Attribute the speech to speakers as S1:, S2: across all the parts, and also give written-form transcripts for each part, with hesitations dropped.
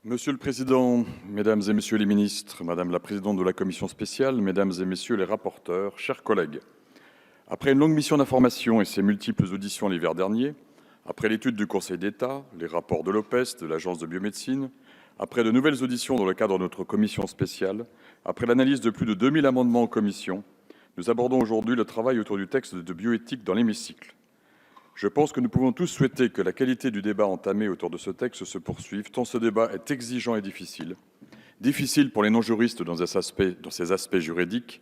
S1: Monsieur le Président, Mesdames et Messieurs les ministres, Madame la Présidente de la Commission spéciale, Mesdames et Messieurs les rapporteurs, chers collègues, après une longue mission d'information et ses multiples auditions l'hiver dernier, après l'étude du Conseil d'État, les rapports de l'OPES, de l'Agence de biomédecine, après de nouvelles auditions dans le cadre de notre commission spéciale, après l'analyse de plus de 2000 amendements en commission, nous abordons aujourd'hui le travail autour du texte de bioéthique dans l'hémicycle. Je pense que nous pouvons tous souhaiter que la qualité du débat entamé autour de ce texte se poursuive, tant ce débat est exigeant et difficile. Difficile pour les non-juristes dans ses aspects juridiques,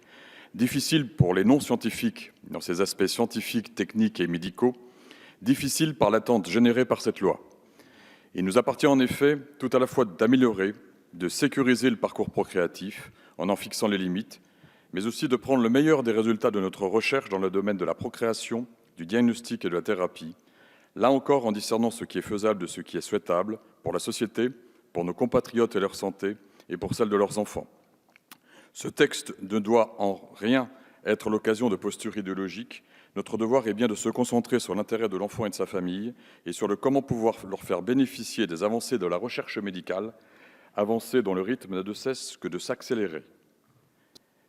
S1: difficile pour les non-scientifiques dans ses aspects scientifiques, techniques et médicaux, difficile par l'attente générée par cette loi. Il nous appartient en effet tout à la fois d'améliorer, de sécuriser le parcours procréatif en fixant les limites, mais aussi de prendre le meilleur des résultats de notre recherche dans le domaine de la procréation, du diagnostic et de la thérapie, là encore en discernant ce qui est faisable de ce qui est souhaitable pour la société, pour nos compatriotes et leur santé, et pour celle de leurs enfants. Ce texte ne doit en rien être l'occasion de postures idéologiques. Notre devoir est bien de se concentrer sur l'intérêt de l'enfant et de sa famille, et sur le comment pouvoir leur faire bénéficier des avancées de la recherche médicale, avancées dont le rythme n'a de cesse que de s'accélérer.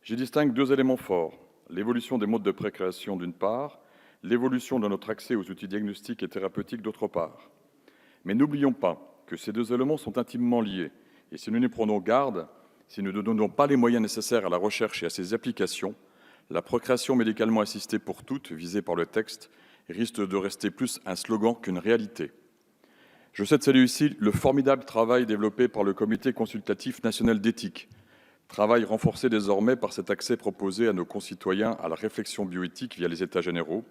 S1: J'y distingue deux éléments forts, l'évolution des modes de procréation d'une part, l'évolution de notre accès aux outils diagnostiques et thérapeutiques d'autre part. Mais n'oublions pas que ces deux éléments sont intimement liés, et si nous n'y prenons garde, si nous ne donnons pas les moyens nécessaires à la recherche et à ses applications, la procréation médicalement assistée pour toutes, visée par le texte, risque de rester plus un slogan qu'une réalité. Je souhaite saluer ici le formidable travail développé par le Comité consultatif national d'éthique, travail renforcé désormais par cet accès proposé à nos concitoyens à la réflexion bioéthique via les États généraux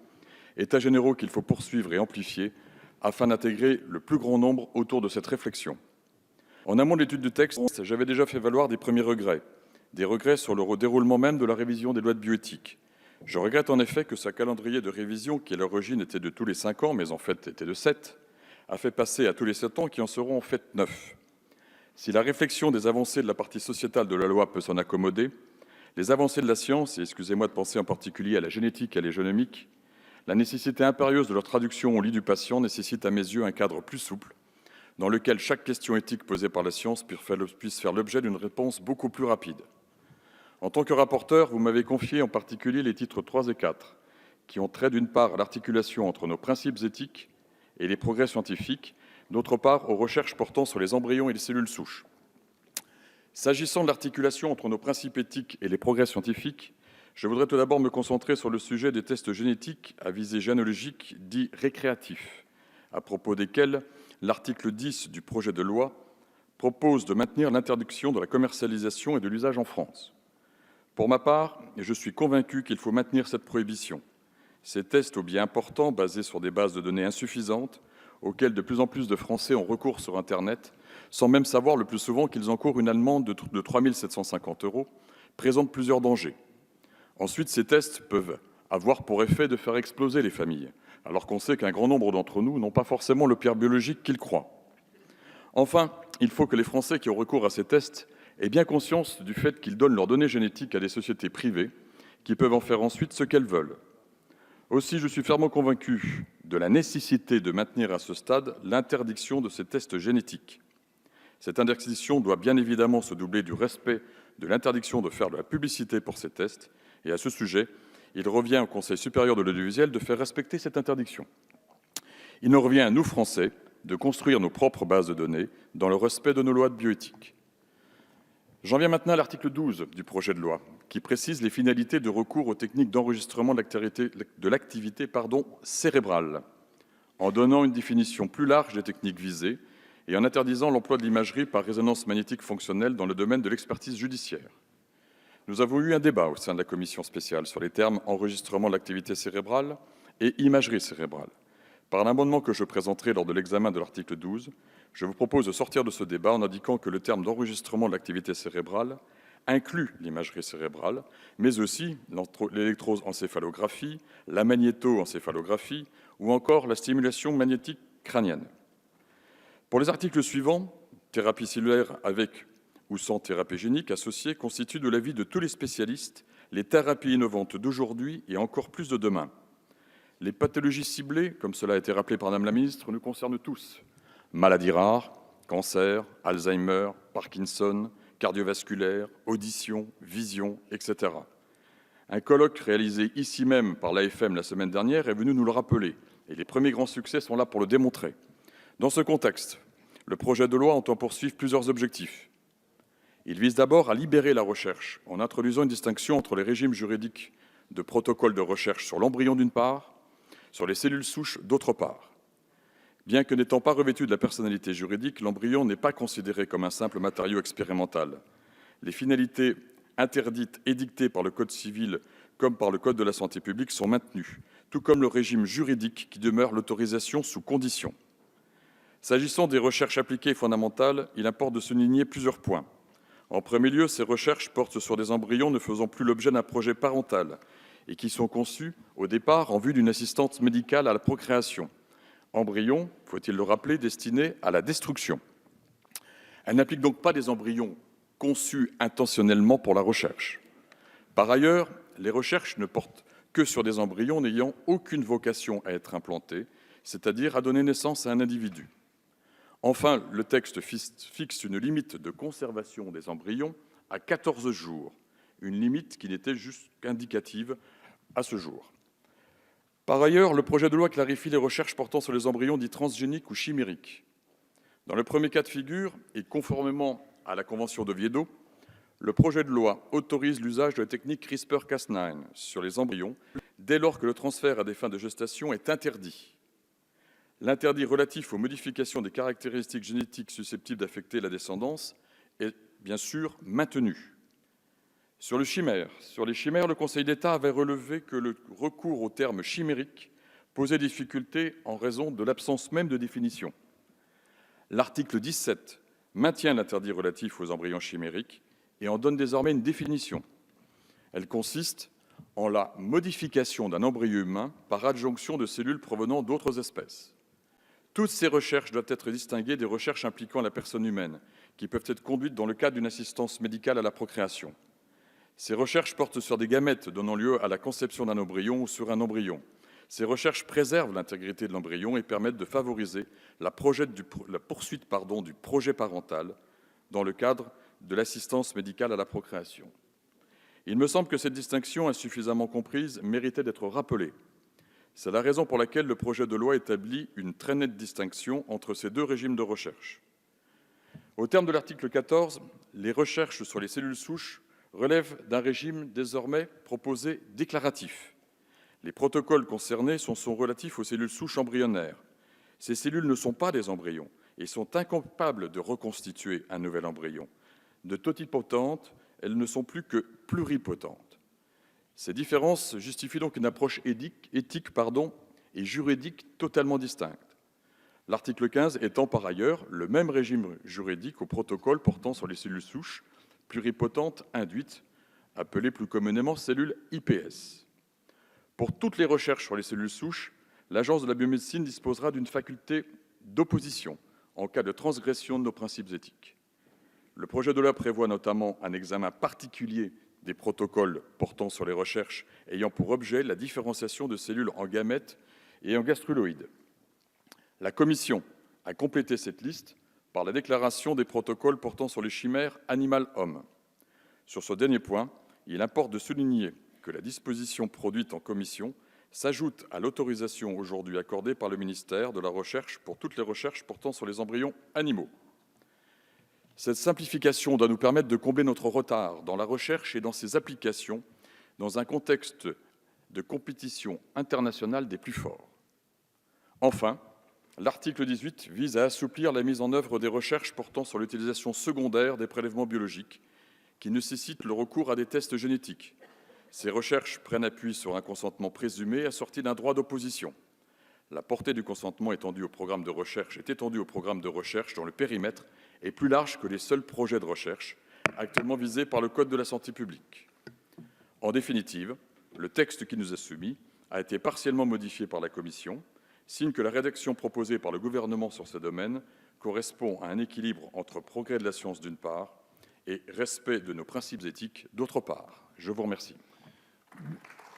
S1: qu'il faut poursuivre et amplifier afin d'intégrer le plus grand nombre autour de cette réflexion. En amont de l'étude du texte, j'avais déjà fait valoir des premiers regrets, des regrets sur le déroulement même de la révision des lois de bioéthique. Je regrette en effet que ce calendrier de révision, qui à l'origine était de tous les 5 ans, mais en fait était de 7, a fait passer à tous les 7 ans, qui en seront en fait 9. Si la réflexion des avancées de la partie sociétale de la loi peut s'en accommoder, les avancées de la science, et excusez-moi de penser en particulier à la génétique et à l'égénomique, la nécessité impérieuse de leur traduction au lit du patient nécessite à mes yeux un cadre plus souple, dans lequel chaque question éthique posée par la science puisse faire l'objet d'une réponse beaucoup plus rapide. En tant que rapporteur, vous m'avez confié en particulier les titres 3 et 4, qui ont trait d'une part à l'articulation entre nos principes éthiques et les progrès scientifiques, d'autre part aux recherches portant sur les embryons et les cellules souches. S'agissant de l'articulation entre nos principes éthiques et les progrès scientifiques, je voudrais tout d'abord me concentrer sur le sujet des tests génétiques à visée généalogique dits récréatifs, à propos desquels l'article 10 du projet de loi propose de maintenir l'interdiction de la commercialisation et de l'usage en France. Pour ma part, je suis convaincu qu'il faut maintenir cette prohibition. Ces tests aux biais importants, basés sur des bases de données insuffisantes, auxquelles de plus en plus de Français ont recours sur Internet, sans même savoir le plus souvent qu'ils encourent une amende de 3 750 €, présentent plusieurs dangers. Ensuite, ces tests peuvent avoir pour effet de faire exploser les familles, alors qu'on sait qu'un grand nombre d'entre nous n'ont pas forcément le père biologique qu'ils croient. Enfin, il faut que les Français qui ont recours à ces tests aient bien conscience du fait qu'ils donnent leurs données génétiques à des sociétés privées qui peuvent en faire ensuite ce qu'elles veulent. Aussi, je suis fermement convaincu de la nécessité de maintenir à ce stade l'interdiction de ces tests génétiques. Cette interdiction doit bien évidemment se doubler du respect de l'interdiction de faire de la publicité pour ces tests. Et à ce sujet, il revient au Conseil supérieur de l'audiovisuel de faire respecter cette interdiction. Il nous revient à nous, Français, de construire nos propres bases de données dans le respect de nos lois de bioéthique. J'en viens maintenant à l'article 12 du projet de loi, qui précise les finalités de recours aux techniques d'enregistrement de l'activité cérébrale, en donnant une définition plus large des techniques visées et en interdisant l'emploi de l'imagerie par résonance magnétique fonctionnelle dans le domaine de l'expertise judiciaire. Nous avons eu un débat au sein de la commission spéciale sur les termes « enregistrement de l'activité cérébrale » et « imagerie cérébrale ». Par l'amendement que je présenterai lors de l'examen de l'article 12, je vous propose de sortir de ce débat en indiquant que le terme d'enregistrement de l'activité cérébrale inclut l'imagerie cérébrale, mais aussi l'électroencéphalographie, la magnétoencéphalographie ou encore la stimulation magnétique crânienne. Pour les articles suivants, thérapie cellulaire avec ou sans thérapie génique associée constituent de l'avis de tous les spécialistes les thérapies innovantes d'aujourd'hui et encore plus de demain. Les pathologies ciblées, comme cela a été rappelé par Madame la ministre, nous concernent tous. Maladies rares, cancer, Alzheimer, Parkinson, cardiovasculaire, audition, vision, etc. Un colloque réalisé ici même par l'AFM la semaine dernière est venu nous le rappeler, et les premiers grands succès sont là pour le démontrer. Dans ce contexte, le projet de loi entend poursuivre plusieurs objectifs. Il vise d'abord à libérer la recherche en introduisant une distinction entre les régimes juridiques de protocole de recherche sur l'embryon d'une part, sur les cellules souches d'autre part. Bien que n'étant pas revêtu de la personnalité juridique, l'embryon n'est pas considéré comme un simple matériau expérimental. Les finalités interdites édictées par le Code civil comme par le Code de la santé publique sont maintenues, tout comme le régime juridique qui demeure l'autorisation sous conditions. S'agissant des recherches appliquées fondamentales, il importe de souligner plusieurs points. En premier lieu, ces recherches portent sur des embryons ne faisant plus l'objet d'un projet parental et qui sont conçus au départ en vue d'une assistance médicale à la procréation. Embryons, faut-il le rappeler, destinés à la destruction. Elle n'applique donc pas des embryons conçus intentionnellement pour la recherche. Par ailleurs, les recherches ne portent que sur des embryons n'ayant aucune vocation à être implantés, c'est-à-dire à donner naissance à un individu. Enfin, le texte fixe une limite de conservation des embryons à 14 jours, une limite qui n'était juste qu'indicative à ce jour. Par ailleurs, le projet de loi clarifie les recherches portant sur les embryons dits transgéniques ou chimériques. Dans le premier cas de figure, et conformément à la Convention d'Oviedo, le projet de loi autorise l'usage de la technique CRISPR-Cas9 sur les embryons dès lors que le transfert à des fins de gestation est interdit. L'interdit relatif aux modifications des caractéristiques génétiques susceptibles d'affecter la descendance est bien sûr maintenu. Sur les chimères, le Conseil d'État avait relevé que le recours au terme chimérique posait difficulté en raison de l'absence même de définition. L'article 17 maintient l'interdit relatif aux embryons chimériques et en donne désormais une définition. Elle consiste en la modification d'un embryon humain par adjonction de cellules provenant d'autres espèces. Toutes ces recherches doivent être distinguées des recherches impliquant la personne humaine, qui peuvent être conduites dans le cadre d'une assistance médicale à la procréation. Ces recherches portent sur des gamètes donnant lieu à la conception d'un embryon ou sur un embryon. Ces recherches préservent l'intégrité de l'embryon et permettent de favoriser la poursuite du projet parental dans le cadre de l'assistance médicale à la procréation. Il me semble que cette distinction, insuffisamment comprise, méritait d'être rappelée. C'est la raison pour laquelle le projet de loi établit une très nette distinction entre ces deux régimes de recherche. Au terme de l'article 14, les recherches sur les cellules souches relèvent d'un régime désormais proposé déclaratif. Les protocoles concernés sont relatifs aux cellules souches embryonnaires. Ces cellules ne sont pas des embryons et sont incapables de reconstituer un nouvel embryon. De totipotentes, elles ne sont plus que pluripotentes. Ces différences justifient donc une approche éthique et juridique totalement distincte. L'article 15 étend par ailleurs le même régime juridique au protocole portant sur les cellules souches pluripotentes induites, appelées plus communément cellules iPS. Pour toutes les recherches sur les cellules souches, l'Agence de la biomédecine disposera d'une faculté d'opposition en cas de transgression de nos principes éthiques. Le projet de loi prévoit notamment un examen particulier des protocoles portant sur les recherches ayant pour objet la différenciation de cellules en gamètes et en gastruloïdes. La Commission a complété cette liste par la déclaration des protocoles portant sur les chimères animal-homme. Sur ce dernier point, il importe de souligner que la disposition produite en commission s'ajoute à l'autorisation aujourd'hui accordée par le ministère de la Recherche pour toutes les recherches portant sur les embryons animaux. Cette simplification doit nous permettre de combler notre retard dans la recherche et dans ses applications dans un contexte de compétition internationale des plus forts. Enfin, l'article 18 vise à assouplir la mise en œuvre des recherches portant sur l'utilisation secondaire des prélèvements biologiques qui nécessitent le recours à des tests génétiques. Ces recherches prennent appui sur un consentement présumé assorti d'un droit d'opposition. La portée du consentement est étendue au programme de recherche dont le périmètre est plus large que les seuls projets de recherche actuellement visés par le Code de la santé publique. En définitive, le texte qui nous est soumis a été partiellement modifié par la Commission, signe que la rédaction proposée par le Gouvernement sur ce domaine correspond à un équilibre entre progrès de la science d'une part et respect de nos principes éthiques d'autre part. Je vous remercie.